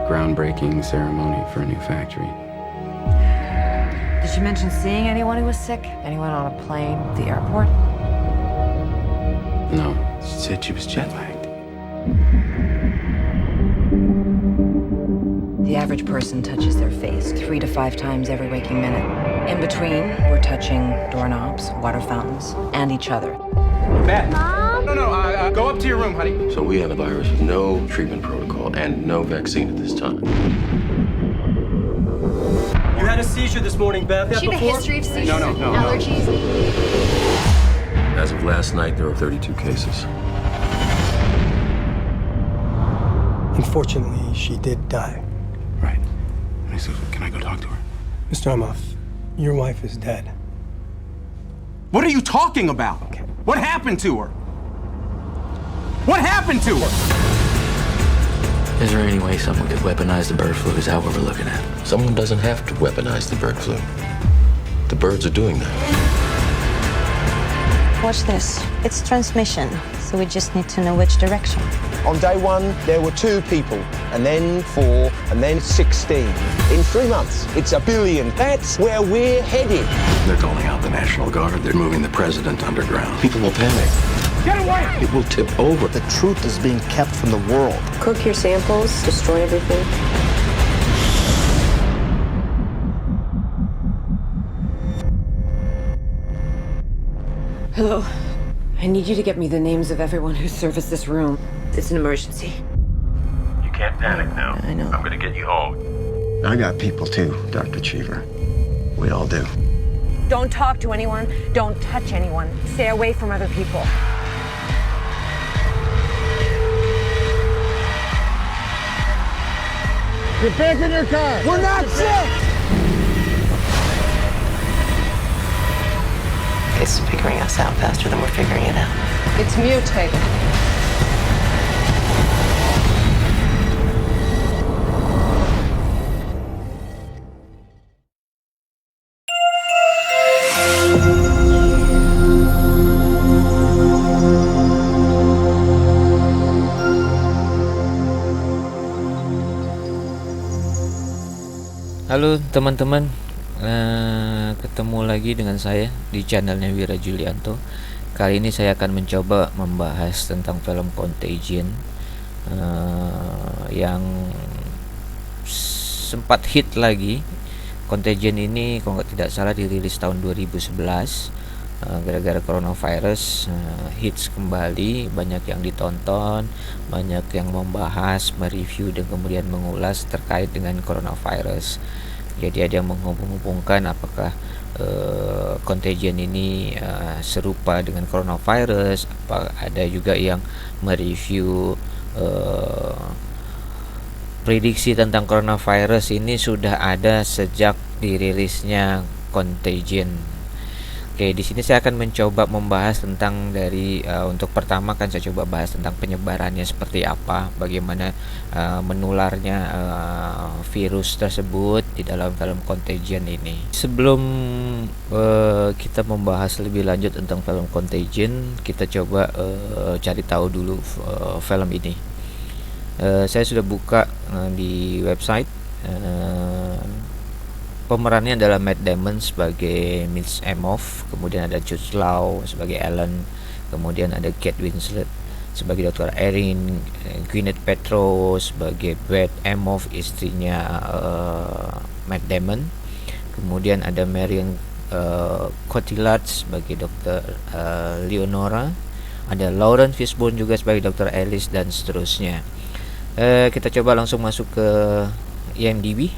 groundbreaking ceremony for a new factory. Did she mention seeing anyone who was sick? Anyone on a plane, the airport? No, she said she was jet lagged. The average person touches their face 3 to 5 times every waking minute. In between, we're touching doorknobs, water fountains, and each other. Beth. Mom? No, go up to your room, honey. So we have a virus with no treatment protocol and no vaccine at this time. You had a seizure this morning, Beth. She had a history of seizures No. and allergies. As of last night, there are 32 cases. Unfortunately, she did die. Right. I said, can I go talk to her? Mr. Amoff, your wife is dead. What are you talking about? Okay. What happened to her? What happened to her? Is there any way someone could weaponize the bird flu? Is that what we're looking at? Someone doesn't have to weaponize the bird flu. The birds are doing that. Watch this. It's transmission, so we just need to know which direction. On day 1, there were 2 people, and then 4, and then 16. In 3 months, it's 1 billion. That's where we're headed. They're calling out the National Guard. They're moving the president underground. People will panic. Get away! It will tip over. The truth is being kept from the world. Cook your samples, destroy everything. Hello. I need you to get me the names of everyone who serviced this room. It's an emergency. You can't panic now. I know. I'm gonna get you home. I got people too, Dr. Cheever. We all do. Don't talk to anyone. Don't touch anyone. Stay away from other people. Get back in your car. We're not sick. It's figuring us out faster than we're figuring it out. It's mutated. Halo teman-teman, ketemu lagi dengan saya di channelnya Wira Julianto. Kali ini saya akan mencoba membahas tentang film Contagion yang sempat hit lagi. Contagion ini kalau tidak salah dirilis tahun 2011. Gara-gara coronavirus hits kembali, banyak yang ditonton, banyak yang membahas, mereview dan kemudian mengulas terkait dengan coronavirus. Jadi ada yang menghubung-hubungkan apakah Contagion ini serupa dengan coronavirus, apa ada juga yang mereview prediksi tentang coronavirus ini sudah ada sejak dirilisnya Contagion. Oke, di sini saya akan mencoba membahas tentang dari untuk pertama kan saya coba bahas tentang penyebarannya seperti apa, bagaimana menularnya virus tersebut di dalam film Contagion ini. Sebelum kita membahas lebih lanjut tentang film Contagion, kita coba cari tahu dulu film ini. Saya sudah buka di website. Pemerannya adalah Matt Damon sebagai Mitch Amoff, kemudian ada Jude Law sebagai Alan, kemudian ada Kate Winslet sebagai Dr. Erin, Gwyneth Paltrow sebagai Beth Amoff, istrinya Matt Damon, kemudian ada Marion Cotillard sebagai Dr. Leonora, ada Lauren Fishburne juga sebagai Dr. Alice, dan seterusnya. Kita coba langsung masuk ke IMDb.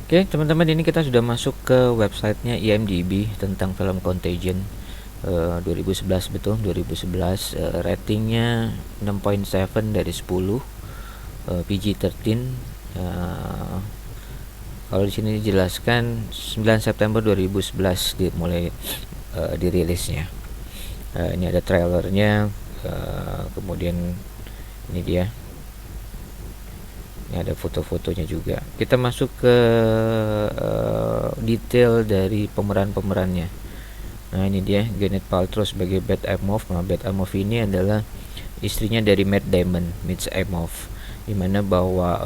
Oke teman-teman, ini kita sudah masuk ke websitenya IMDb tentang film Contagion 2011, betul 2011. Ratingnya 6.7 dari 10, PG-13. Kalau di sini dijelaskan 9 September 2011 mulai dirilisnya. Ini ada trailernya, kemudian ini dia. Ini ada foto-fotonya juga. Kita masuk ke detail dari pemeran-pemerannya. Nah ini dia, Gwyneth Paltrow sebagai Beth Amoff. Nah, Beth Amoff ini adalah istrinya dari Matt Damon, Mitch Amoff. dimana bahwa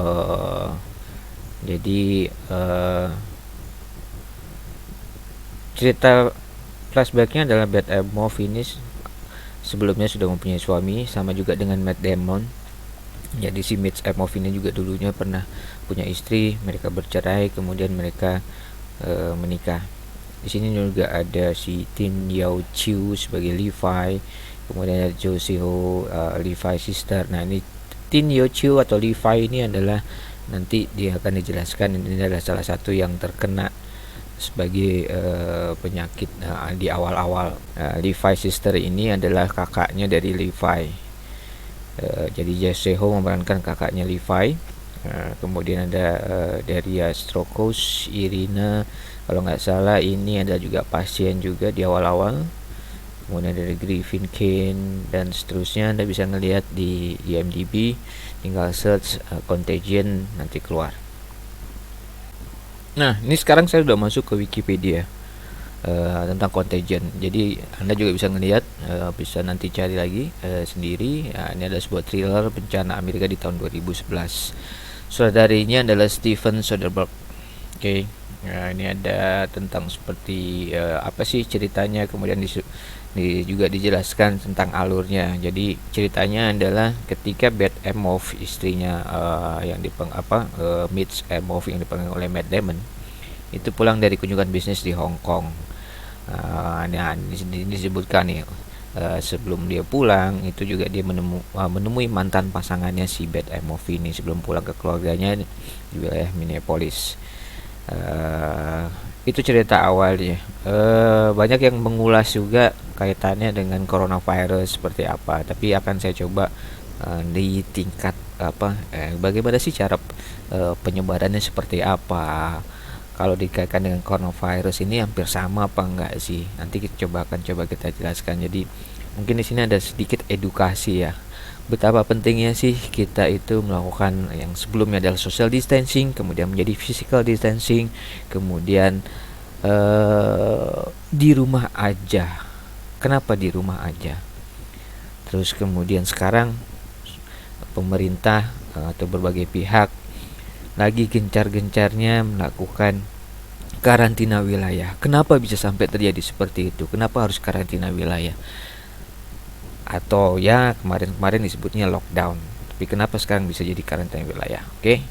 cerita flashbacknya adalah Beth Emhoff ini sebelumnya sudah mempunyai suami, sama juga dengan Matt Damon. Jadi si Mitch Emhoff ini juga dulunya pernah punya istri, mereka bercerai, kemudian mereka menikah. Di sini juga ada si Tin Yao Chiu sebagai Levi, kemudian ada Jo Si-ho, Levi sister. Nah, ini Tin Yao Chiu atau Levi ini adalah nanti dia akan dijelaskan, ini adalah salah satu yang terkena sebagai penyakit di awal-awal. Levi sister ini adalah kakaknya dari Levi. Jadi Jo Si-ho memerankan kakaknya Levi. Kemudian ada Daria Strokos, Irina, kalau nggak salah ini ada juga pasien juga di awal-awal. Kemudian ada Griffin Kane dan seterusnya. Anda bisa ngelihat di IMDb, tinggal search Contagion nanti keluar. Nah, ini sekarang saya sudah masuk ke Wikipedia tentang Contagion. Jadi Anda juga bisa ngelihat, bisa nanti cari lagi sendiri. Ini adalah sebuah thriller bencana Amerika di tahun 2011. Sutradarinya adalah Steven Soderbergh. Oke. Nah, ini ada tentang seperti apa sih ceritanya, kemudian juga dijelaskan tentang alurnya. Jadi ceritanya adalah ketika Beth Emhoff, istrinya yang Mitch Emhoff yang dipegang oleh Matt Damon, itu pulang dari kunjungan bisnis di Hong Kong. Nah, ini disebutkan nih, sebelum dia pulang itu juga dia menemui mantan pasangannya si Beth Emhoff ini sebelum pulang ke keluarganya di wilayah Minneapolis. Itu cerita awalnya. Banyak yang mengulas juga kaitannya dengan coronavirus seperti apa, tapi akan saya coba di tingkat bagaimana sih cara penyebarannya seperti apa. Kalau dikaitkan dengan coronavirus ini hampir sama apa enggak sih? Nanti kita akan coba kita jelaskan. Jadi mungkin di sini ada sedikit edukasi ya. Betapa pentingnya sih kita itu melakukan yang sebelumnya adalah social distancing, kemudian menjadi physical distancing, kemudian di rumah aja. Kenapa di rumah aja? Terus kemudian sekarang pemerintah atau berbagai pihak lagi gencar-gencarnya melakukan karantina wilayah. Kenapa bisa sampai terjadi seperti itu? Kenapa harus karantina wilayah? Atau ya kemarin disebutnya lockdown, tapi kenapa sekarang bisa jadi karantina wilayah? Oke.